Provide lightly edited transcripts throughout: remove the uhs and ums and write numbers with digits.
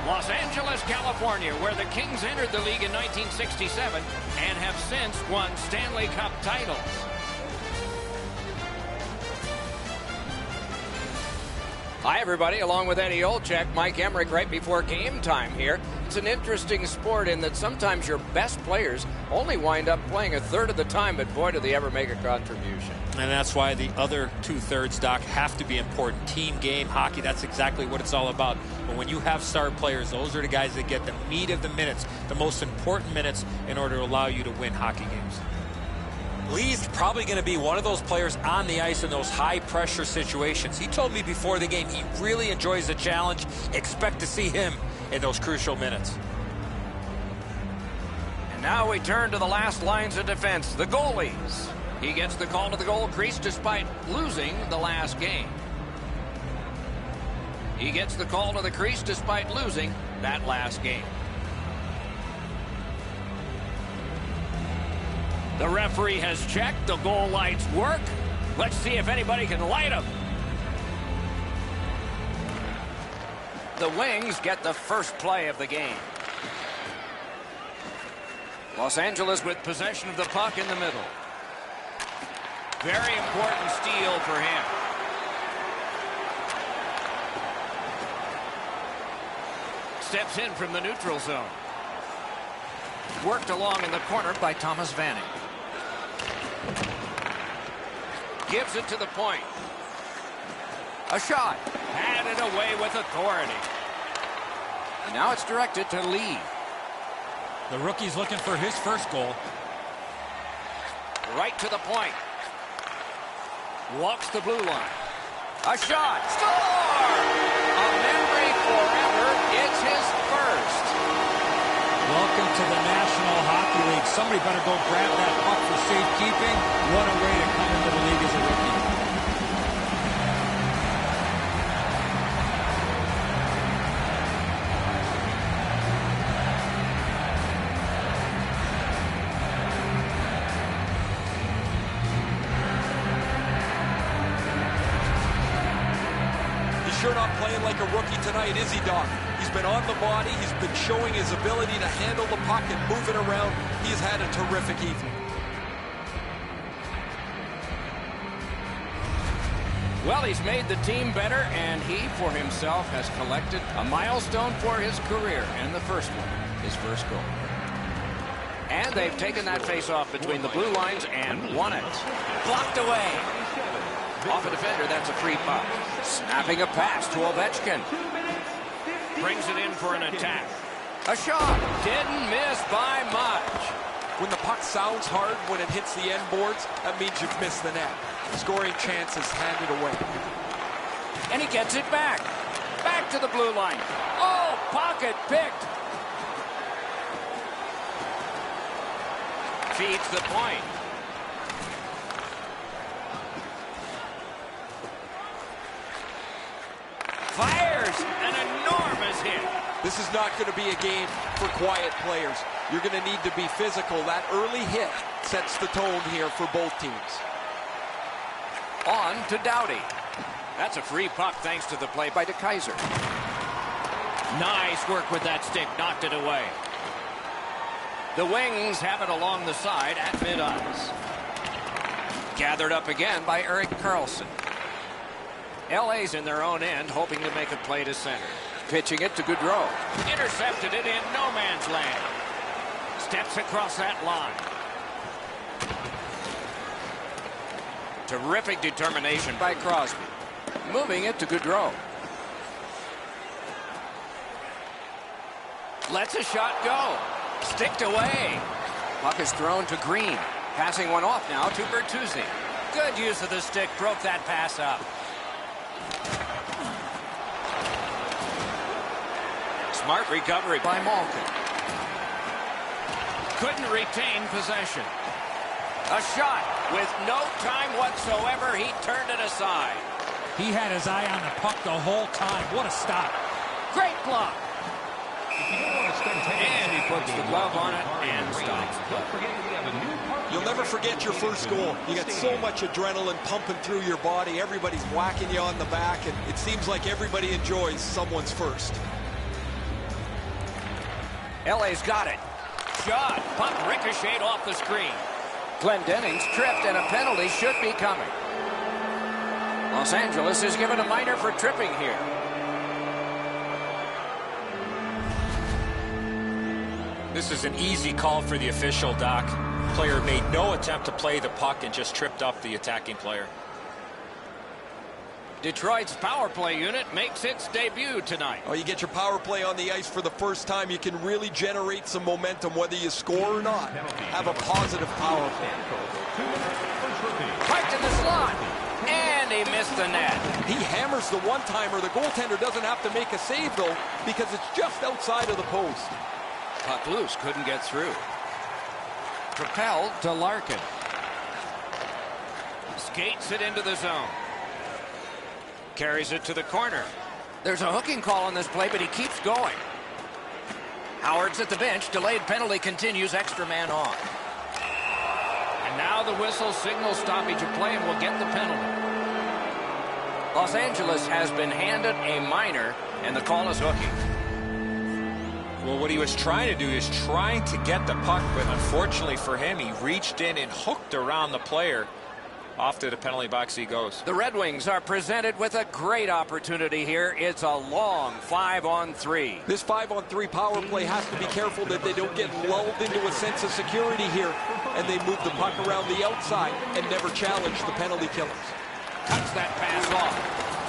Los Angeles, California, where the Kings entered the league in 1967 and have since won Stanley Cup titles. Hi, everybody. Along with Eddie Olczyk, Mike Emrick right before game time here. It's an interesting sport in that sometimes your best players only wind up playing a third of the time, but boy, do they ever make a contribution. And that's why the other two-thirds, Doc, have to be important. Team game, hockey, that's exactly what it's all about. But when you have star players, those are the guys that get the meat of the minutes, the most important minutes in order to allow you to win hockey games. Lee's probably going to be one of those players on the ice in those high-pressure situations. He told me before the game he really enjoys the challenge. Expect to see him in those crucial minutes. And now we turn to the last lines of defense, the goalies. He gets the call to the goal crease despite losing the last game. He gets the call to the crease despite losing that last game. The referee has checked. The goal lights work. Let's see if anybody can light them. The Wings get the first play of the game. Los Angeles with possession of the puck in the middle. Very important steal for him. Steps in from the neutral zone. Worked along in the corner by Thomas Vanek. Gives it to the point. A shot. Had it away with authority. And now it's directed to Lee. The rookie's looking for his first goal. Right to the point. Walks the blue line. A shot. Score! A memory forever. It's his first. Welcome to the National Hockey League. Somebody better go grab that puck for safekeeping. What a way to come into the league as a rookie. He's sure not playing like a rookie tonight, is he, Doc? He's been on the body. He's been showing his ability to handle the puck and move it around. He's had a terrific evening. Well, he's made the team better, and he, for himself, has collected a milestone for his career, and the first one, his first goal. And they've taken that face-off between the blue lines and won it. Blocked away. Off a defender, that's a free puck. Snapping a pass to Ovechkin. Brings it in for an attack. A shot. Didn't miss by much. When the puck sounds hard when it hits the end boards, that means you've missed the net. Scoring chances handed away. And he gets it back. Back to the blue line. Oh, pocket picked. Feeds the point. Fires an enormous hit. This is not going to be a game for quiet players. You're going to need to be physical. That early hit sets the tone here for both teams. On to Doughty. That's a free puck thanks to the play by DeKaiser. Nice work with that stick. Knocked it away. The Wings have it along the side at mid-ice. Gathered up again by Erik Karlsson. LA's in their own end, hoping to make a play to center. Pitching it to Gaudreau. Intercepted it in no man's land. Steps across that line. Terrific determination by Crosby. Moving it to Gaudreau. Lets a shot go. Sticked away. Puck is thrown to Green. Passing one off now to Bertuzzi. Good use of the stick. Broke that pass up. Smart recovery by Malkin. Couldn't retain possession. A shot with no time whatsoever. He turned it aside. He had his eye on the puck the whole time. What a stop. Great block. And he puts the glove on it and stops. You'll never forget your first goal. You got so much adrenaline pumping through your body. Everybody's whacking you on the back, and it seems like everybody enjoys someone's first. LA's got it. Shot. Puck ricocheted off the screen. Glendening's tripped, and a penalty should be coming. Los Angeles is given a minor for tripping here. This is an easy call for the official, Doc. Player made no attempt to play the puck and just tripped up the attacking player. Detroit's power play unit makes its debut tonight. Oh, you get your power play on the ice for the first time. You can really generate some momentum, whether you score or not. Have a positive power play. Parked in the slot. And he missed the net. He hammers the one-timer. The goaltender doesn't have to make a save, though, because it's just outside of the post. Puck loose, couldn't get through. Propelled to Larkin. Skates it into the zone. Carries it to the corner. There's a hooking call on this play, but he keeps going. Howard's at the bench. Delayed penalty continues. Extra man on. And now the whistle signals stoppage of play and will get the penalty. Los Angeles has been handed a minor, and the call is hooking. Well, what he was trying to do is trying to get the puck, but unfortunately for him, he reached in and hooked around the player. Off to the penalty box he goes. The Red Wings are presented with a great opportunity here. It's a long 5-on-3. This 5-on-3 power play has to be careful that they don't get lulled into a sense of security here, and they move the puck around the outside and never challenge the penalty killers. Cuts that pass off.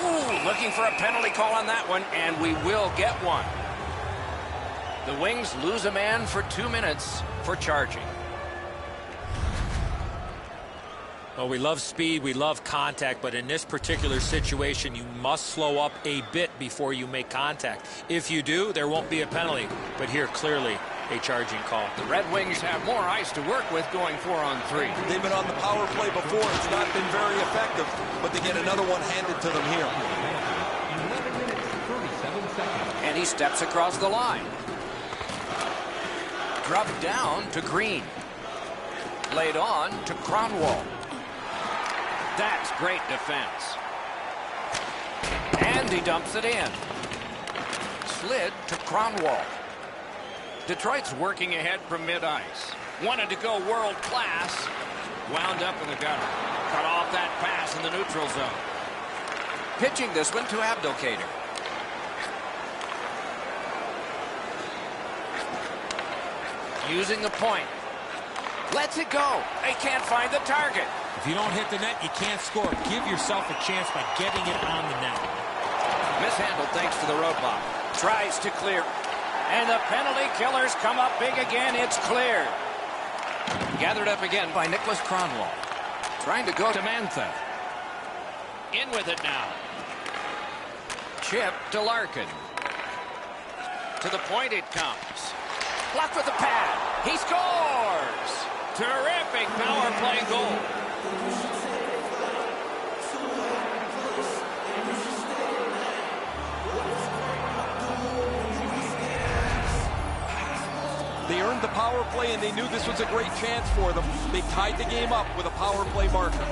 Ooh, looking for a penalty call on that one, and we will get one. The Wings lose a man for 2 minutes for charging. Well, we love speed, we love contact, but in this particular situation, you must slow up a bit before you make contact. If you do, there won't be a penalty, but here, clearly, a charging call. The Red Wings have more ice to work with going 4-on-3. They've been on the power play before. It's not been very effective, but they get another one handed to them here. 11 minutes, 37 seconds. And he steps across the line. Dropped down to Green. Laid on to Kronwall. That's great defense. And he dumps it in. Slid to Kronwall. Detroit's working ahead from mid-ice. Wanted to go world class. Wound up in the gutter. Cut off that pass in the neutral zone. Pitching this one to Abdelkader. Using the point. Lets it go. They can't find the target. If you don't hit the net, you can't score. Give yourself a chance by getting it on the net. Mishandled thanks to the roadblock. Tries to clear. And the penalty killers come up big again. It's cleared. Gathered up again by Nicholas Kronwall. Trying to go to Mantha. In with it now. Chip to Larkin. To the point it comes. Blocked with the pad. He scores! Terrific power play goal. They earned the power play, and they knew this was a great chance for them. They tied the game up with a power play marker.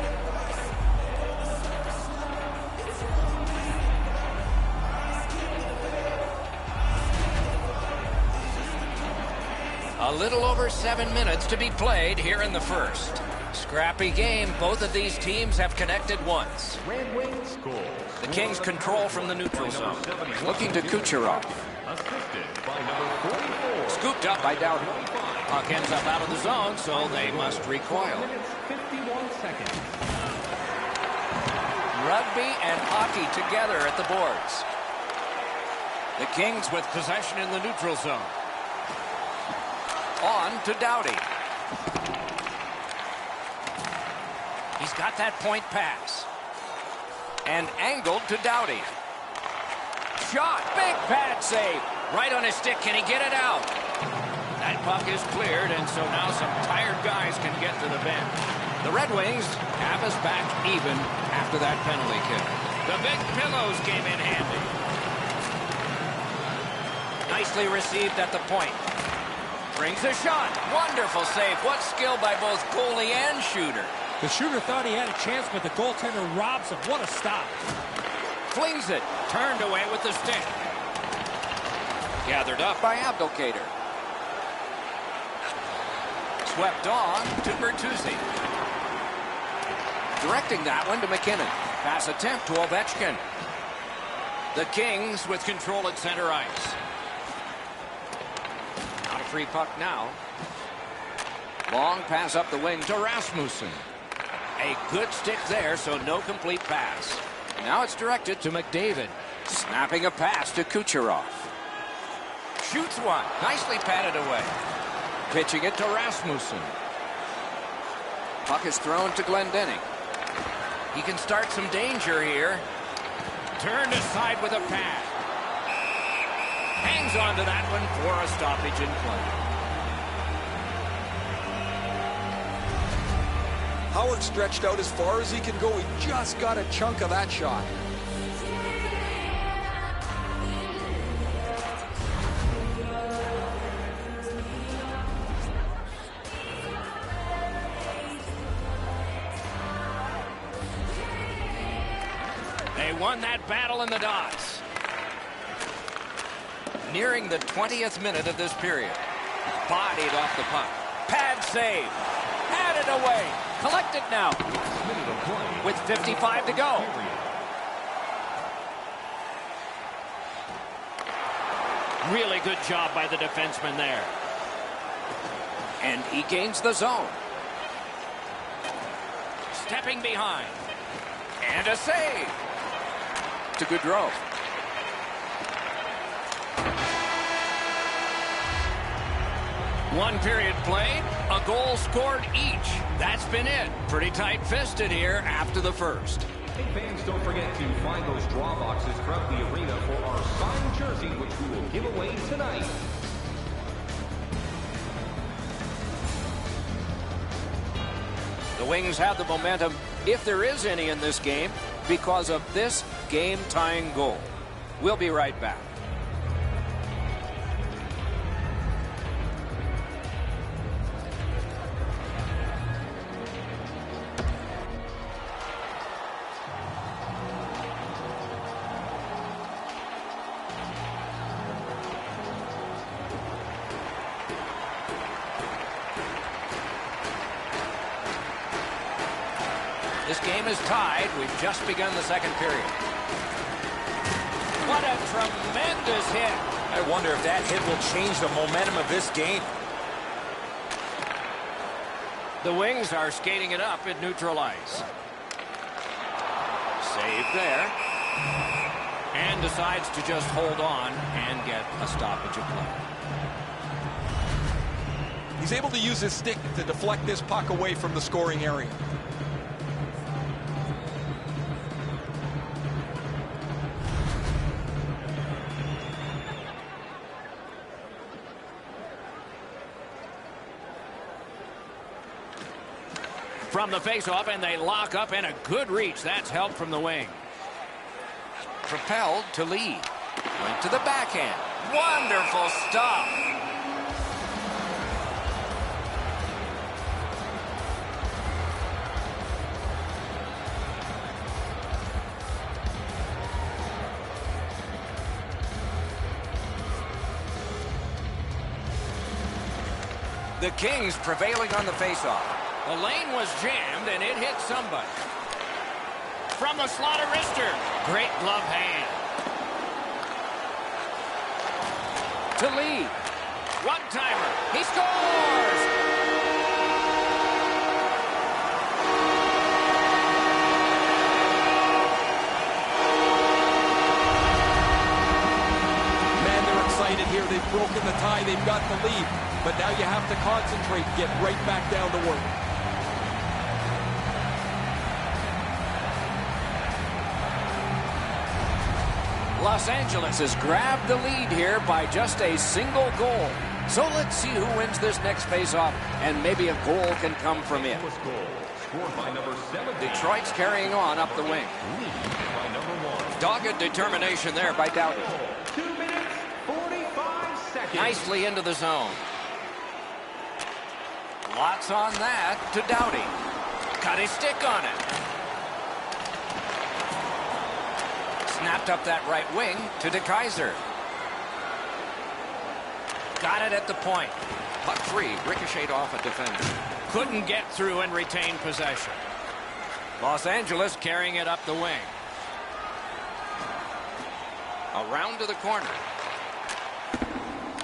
A little over 7 minutes to be played here in the first. Scrappy game. Both of these teams have connected once. Red Wings score. The Kings control from the neutral zone. Looking to Kucherov. Assisted by number 44. Scooped up by Doughty. Puck ends up out of the zone, so they must recoil. Minutes, 51 seconds. Rugby and hockey together at the boards. The Kings with possession in the neutral zone. On to Doughty. He's got that point pass. And angled to Doughty. Shot. Big pad save. Right on his stick. Can he get it out? That puck is cleared, and so now some tired guys can get to the bench. The Red Wings have us back even after that penalty kick. The big pillows came in handy. Nicely received at the point. Brings a shot. Wonderful save. What skill by both goalie and shooter. The shooter thought he had a chance, but the goaltender robs him. What a stop. Flings it. Turned away with the stick. Gathered up by Abdelkader. Swept on to Bertuzzi. Directing that one to McKinnon. Pass attempt to Ovechkin. The Kings with control at center ice. Not a free puck now. Long pass up the wing to Rasmussen. A good stick there, so no complete pass. Now it's directed to McDavid. Snapping a pass to Kucherov. Shoots one. Nicely patted away. Pitching it to Rasmussen. Puck is thrown to Glendening. He can start some danger here. Turned aside with a pad. Hangs on to that one for a stoppage in play. Howard stretched out as far as he can go. He just got a chunk of that shot. They won that battle in the dots. Nearing the 20th minute of this period. Bodied off the puck. Pad save. Had it away. Collected now. With 55 to go. Really good job by the defenseman there. And he gains the zone. Stepping behind. And a save. To Gaudreau. One period played, a goal scored each. That's been it. Pretty tight-fisted here after the first. Hey fans, don't forget to find those draw boxes throughout the arena for our signed jersey, which we will give away tonight. The Wings have the momentum, if there is any in this game, because of this game-tying goal. We'll be right back. This game is tied. We've just begun the second period. What a tremendous hit. I wonder if that hit will change the momentum of this game. The Wings are skating it up at neutral ice. Save there. And decides to just hold on and get a stoppage of play. He's able to use his stick to deflect this puck away from the scoring area. From the faceoff, and they lock up, and a good reach. That's help from the wing. Propelled to lead. Went to the backhand. Wonderful stop. The Kings prevailing on the faceoff. The lane was jammed, and it hit somebody. From the slot of wrister. Great glove hand. To lead. One-timer. He scores! Man, they're excited here. They've broken the tie. They've got the lead. But now you have to concentrate, get right back down to work. Los Angeles has grabbed the lead here by just a single goal. So let's see who wins this next faceoff, and maybe a goal can come from it. Scored by number 7. Detroit's carrying on up the wing. By number 1. Dogged determination there by Doughty. 2 minutes, 45 seconds. Nicely into the zone. Lots on that to Doughty. Got his stick on it. Snapped up that right wing to DeKaiser. Got it at the point. Puck free, ricocheted off a defender. Couldn't get through and retain possession. Los Angeles carrying it up the wing. Around to the corner.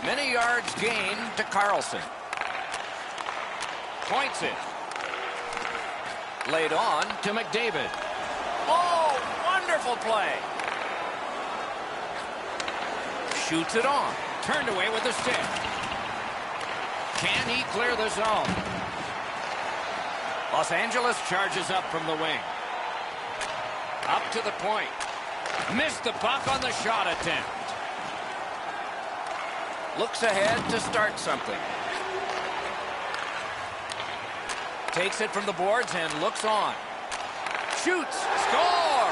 Many yards gained to Carlson. Points it. Laid on to McDavid. Oh, wonderful play. Shoots it on. Turned away with the stick. Can he clear the zone? Los Angeles charges up from the wing. Up to the point. Missed the puck on the shot attempt. Looks ahead to start something. Takes it from the boards and looks on. Shoots. Score!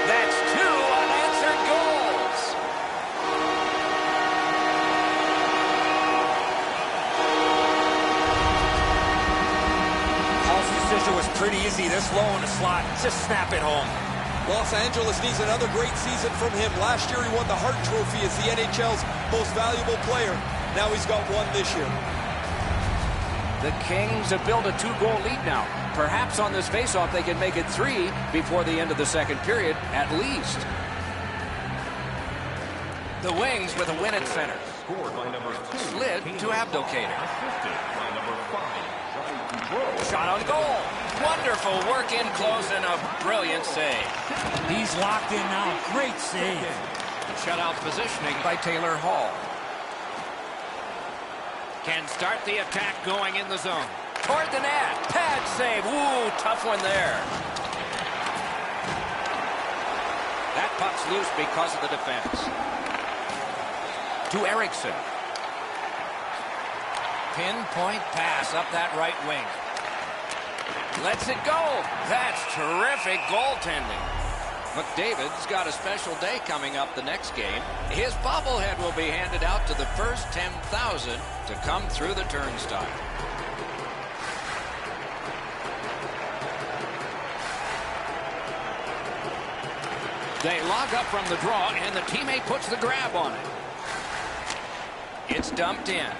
That's 2 unanswered goals. Hall's decision was pretty easy. This low in the slot. Just snap it home. Los Angeles needs another great season from him. Last year he won the Hart Trophy as the NHL's most valuable player. Now he's got one this year. The Kings have built a 2-goal lead now. Perhaps on this faceoff they can make it 3 before the end of the second period, at least. The Wings with a win at center. Scored by number 2. Slid to Abdelkader. Assisted by number 5, Johnny Gaudreau. Shot on goal. Wonderful work in close and a brilliant save. He's locked in now. Great save. Shutout positioning by Taylor Hall. Can start the attack going in the zone. Toward the net. Pad save. Ooh, tough one there. That puck's loose because of the defense. To Erickson. Pinpoint pass up that right wing. Lets it go. That's terrific goaltending. McDavid's got a special day coming up the next game. His bobblehead will be handed out to the first 10,000 to come through the turnstile. They log up from the draw, and the teammate puts the grab on it. It's dumped in.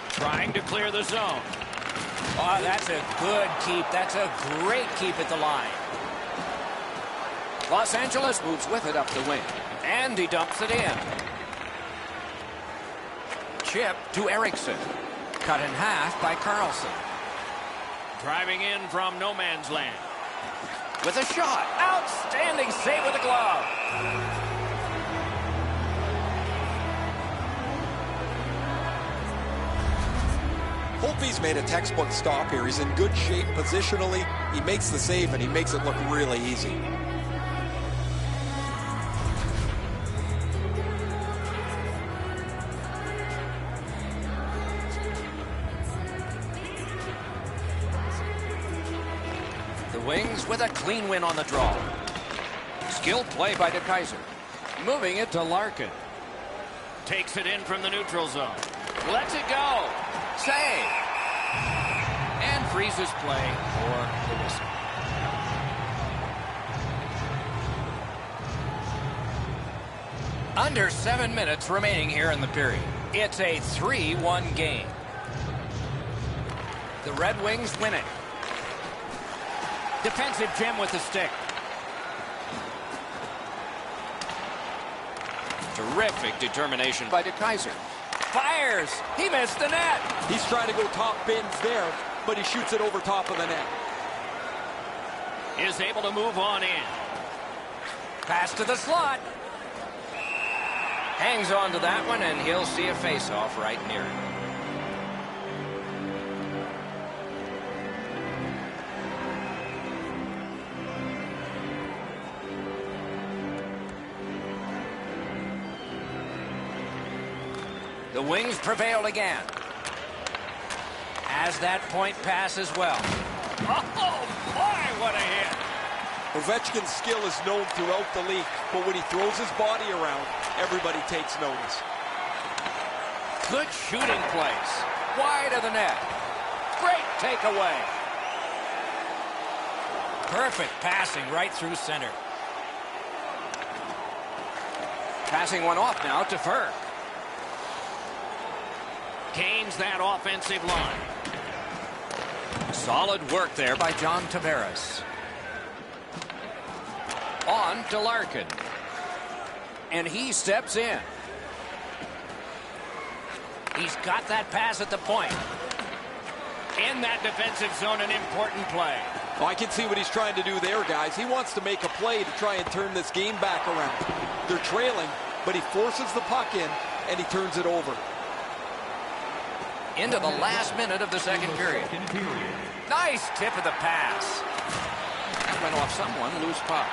Trying to clear the zone. Oh, that's a good keep. That's a great keep at the line. Los Angeles moves with it up the wing. And he dumps it in. Chip to Erickson. Cut in half by Carlson. Driving in from no man's land. With a shot. Outstanding save with the glove. Holtby's made a textbook stop here. He's in good shape positionally. He makes the save, and he makes it look really easy. The Wings with a clean win on the draw. Skilled play by DeKeyser. Moving it to Larkin. Takes it in from the neutral zone. Lets it go. Save. And freezes play for the whistle. Under 7 minutes remaining here in the period. It's a 3-1 game. The Red Wings win it. Defensive gem with the stick. Terrific determination by DeKeyser. Fires. He missed the net. He's trying to go top bins there, but he shoots it over top of the net. Is able to move on in. Pass to the slot. Hangs on to that one, and he'll see a face-off right near him. The Wings prevailed again. Has that point pass as well. Oh, boy, what a hit. Ovechkin's skill is known throughout the league, but when he throws his body around, everybody takes notice. Good shooting place. Wide of the net. Great takeaway. Perfect passing right through center. Passing one off now to Ferg. gains that offensive line. Solid work there by John Tavares. On to Larkin. And he steps in. He's got that pass at the point. In that defensive zone, an important play. Oh, I can see what he's trying to do there, guys. He wants to make a play to try and turn this game back around. They're trailing, but he forces the puck in, and he turns it over. Into the last minute of the second period. Nice tip of the pass. That went off someone, loose puck.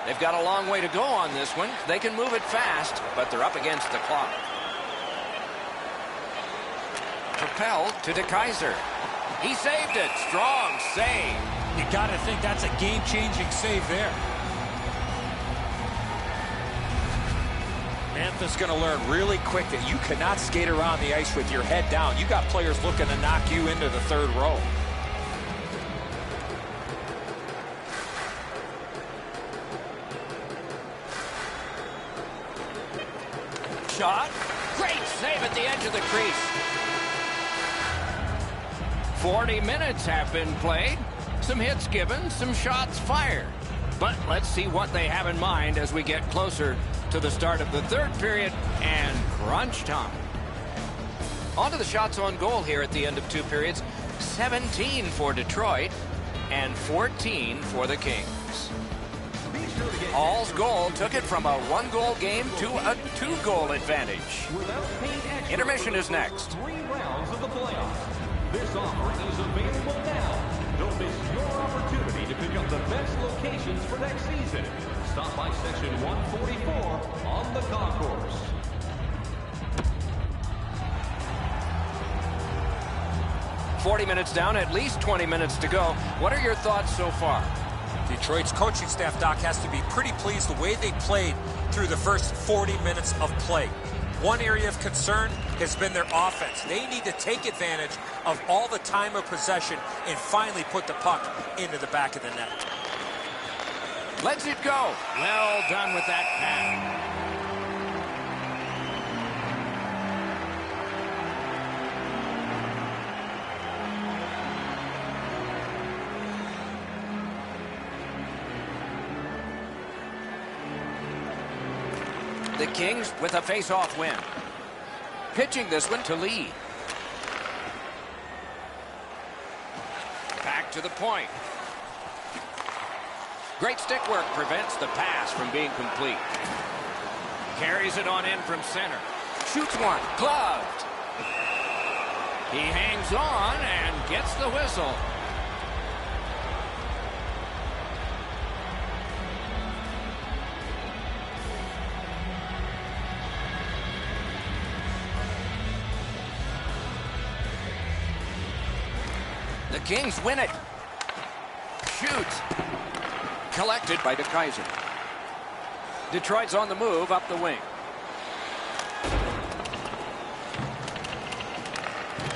They've got a long way to go on this one. They can move it fast, but they're up against the clock. Propelled to DeKeyser. He saved it. Strong save. You got to think that's a game-changing save there. Mantha's going to learn really quick that you cannot skate around the ice with your head down. You got players looking to knock you into the third row. Shot. Great save at the edge of the crease. 40 minutes have been played. Some hits given, some shots fired. But let's see what they have in mind as we get closer to the start of the third period and crunch time. On to the shots on goal here at the end of two periods. 17 for Detroit and 14 for the Kings. Hall's goal took it from a one-goal game to a two-goal advantage. Intermission is next. 3 rounds of the playoffs. This offer is available now. Don't miss your opportunity to pick up the best locations for next season. Stop by section 144 on the concourse. "40 minutes down, at least 20 minutes to go. What are your thoughts so far?" Detroit's coaching staff, Doc, has to be pretty pleased the way they played through the first 40 minutes of play. One area of concern has been their offense. They need to take advantage of all the time of possession and finally put the puck into the back of the net. Let's it go. Well done with that pass. The Kings with a face-off win. Pitching this one to Lee. Back to the point. Great stick work prevents the pass from being complete. Carries it on in from center. Shoots one. Gloved. He hangs on and gets the whistle. The Kings win it. Shoots. Collected by DeKeyser. Detroit's on the move up the wing.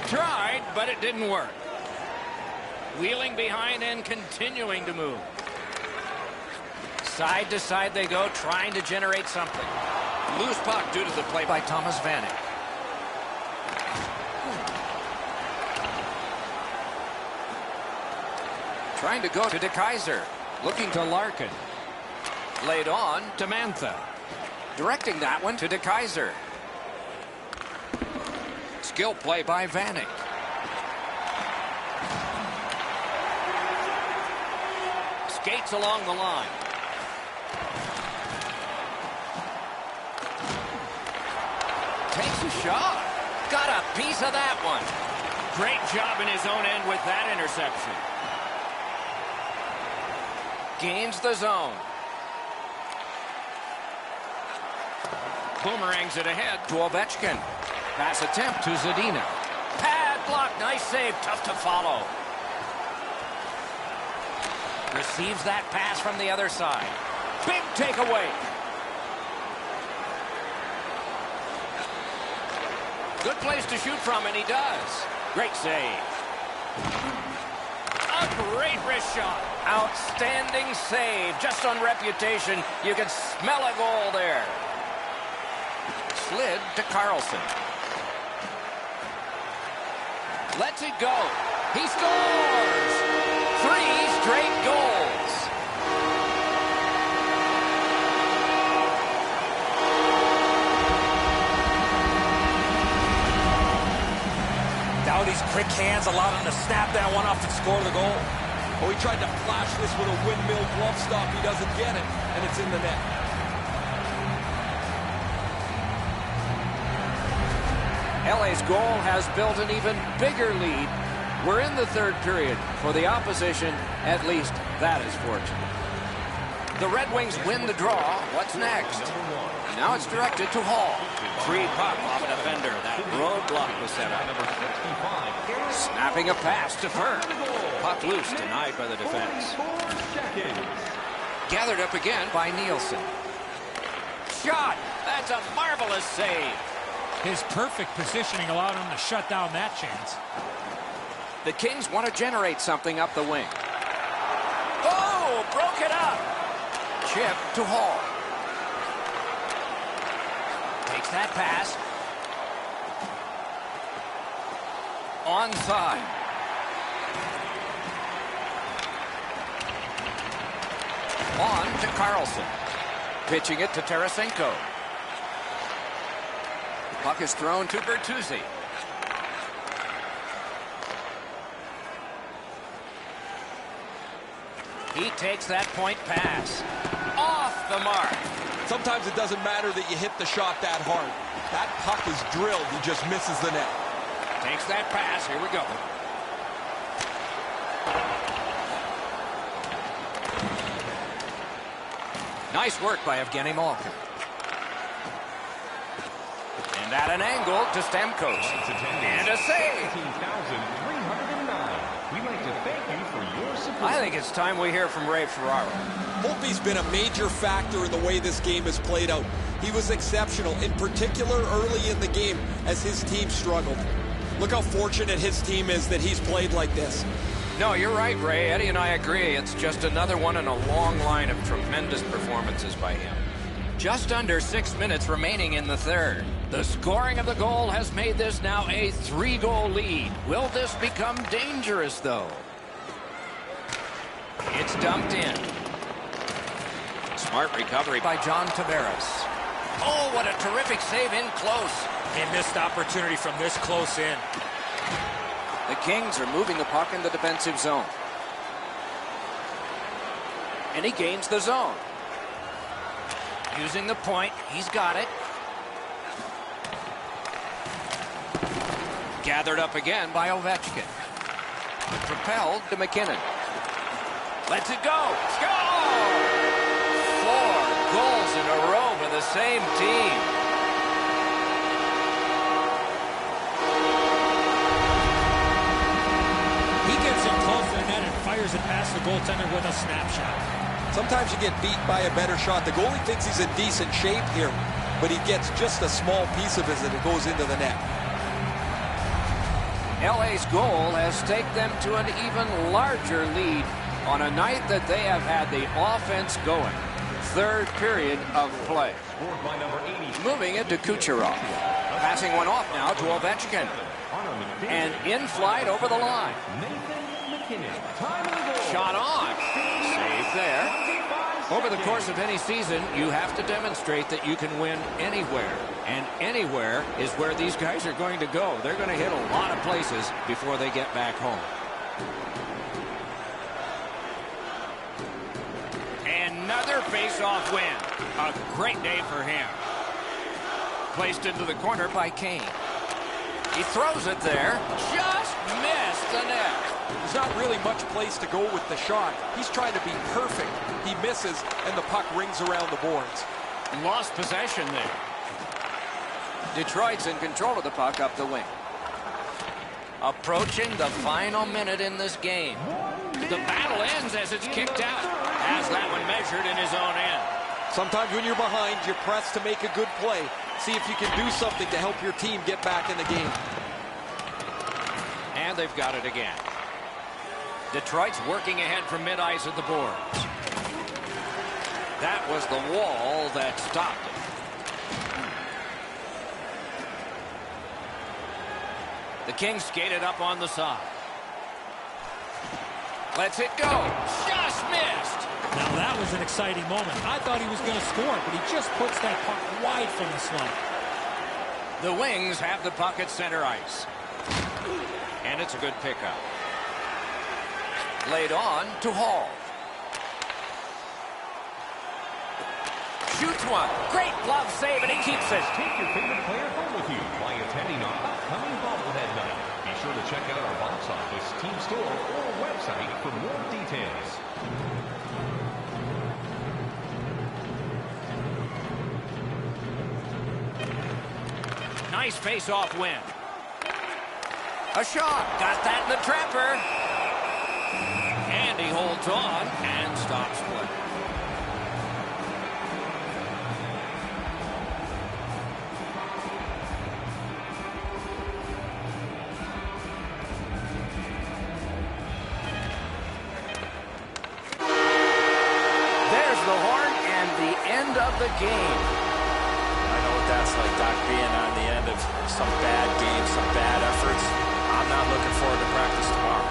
Tried, but it didn't work. Wheeling behind and continuing to move. Side to side they go, trying to generate something. Loose puck due to the play by Thomas Vanek. Trying to go to DeKeyser. Looking to Larkin. Laid on to Mantha. Directing that one to DeKeyser. Skill play by Vanek. Skates along the line. Takes a shot. Got a piece of that one. Great job in his own end with that interception. Gains the zone. Boomerangs it ahead to Ovechkin. Pass attempt to Zadina. Pad block. Nice save. Tough to follow. Receives that pass from the other side. Big takeaway. Good place to shoot from, and he does. Great save. A great wrist shot. Outstanding save. Just on reputation, you can smell a goal there. Slid to Carlson. Lets it go. He scores! 3 straight goals. Doughty's quick hands allowed him to snap that one off and score the goal. Oh, he tried to flash this with a windmill glove stop. He doesn't get it, and it's in the net. LA's goal has built an even bigger lead. We're in the third period. For the opposition, at least that is fortunate. The Red Wings win the draw. What's next? Now it's directed to Hall. Free puck off a defender. That roadblock was set up. Snapping a pass to Fern. Puck loose, denied by the defense. Gathered up again by Nielsen. Shot! That's a marvelous save. His perfect positioning allowed him to shut down that chance. The Kings want to generate something up the wing. Oh, broke it up. Chip to Hall. Takes that pass. Onside. On to Carlson. Pitching it to Tarasenko. The puck is thrown to Bertuzzi. He takes that point pass. Off the mark. Sometimes it doesn't matter that you hit the shot that hard. That puck is drilled. He just misses the net. Takes that pass. Here we go. Nice work by Evgeny Malkin. And at an angle to Stamkos. And a save. 17,309. We'd like to thank you for your support. I think it's time we hear from Ray Ferraro. Holtby's been a major factor in the way this game has played out. He was exceptional, in particular early in the game as his team struggled. Look how fortunate his team is that he's played like this. No, you're right, Ray. Eddie and I agree. It's just another one in a long line of tremendous performances by him. Just under 6 minutes remaining in the third. The scoring of the goal has made this now a 3-goal lead. Will this become dangerous, though? It's dumped in. Smart recovery by John Tavares. Oh, what a terrific save in close. A missed opportunity from this close in. The Kings are moving the puck in the defensive zone. And he gains the zone. Using the point, he's got it. Gathered up again by Ovechkin. Propelled to McKinnon. Lets it go. Score! 4 goals in a row for the same team. He gets in close to the net and fires it past the goaltender with a snapshot. Sometimes you get beat by a better shot. The goalie thinks he's in decent shape here, but he gets just a small piece of it as it goes into the net. LA's goal has taken them to an even larger lead on a night that they have had the offense going. Third period of play. Moving it to Kucherov. Passing one off now to Ovechkin. And in flight over the line. Shot on. Save there. Over the course of any season, you have to demonstrate that you can win anywhere. And anywhere is where these guys are going to go. They're going to hit a lot of places before they get back home. Another face-off win. A great day for him. Placed into the corner by Kane. He throws it there. Just missed the net. There's not really much place to go with the shot. He's trying to be perfect. He misses, and the puck rings around the boards. Lost possession there. Detroit's in control of the puck up the wing. Approaching the final minute in this game. The battle ends as it's kicked out. Has that one measured in his own end. Sometimes when you're behind, you press to make a good play. See if you can do something to help your team get back in the game. And they've got it again. Detroit's working ahead from mid-ice at the boards. That was the wall that stopped it. The Kings skated up on the side. Lets it go. Just missed. Now that was an exciting moment. I thought he was going to score, but he just puts that puck wide from the slot. The Wings have the puck at center ice. And it's a good pickup. Laid on to Hall. Shoots one. Great glove save, and he keeps it. Take your favorite player home with you by attending our upcoming bobblehead night. Be sure to check out our box office, team store, or website for more details. Nice face-off win. A shot. Got that in the trapper. And he holds on and stops play. There's the horn and the end of the game. I know what that's like, Doc, being on the end of some bad games, some bad efforts. I'm not looking forward to practice tomorrow.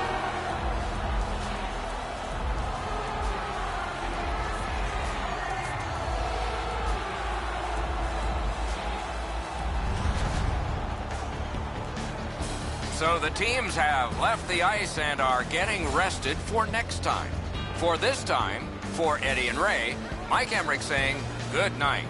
So the teams have left the ice and are getting rested for next time. For this time, for Eddie and Ray, Mike Emmerich saying good night.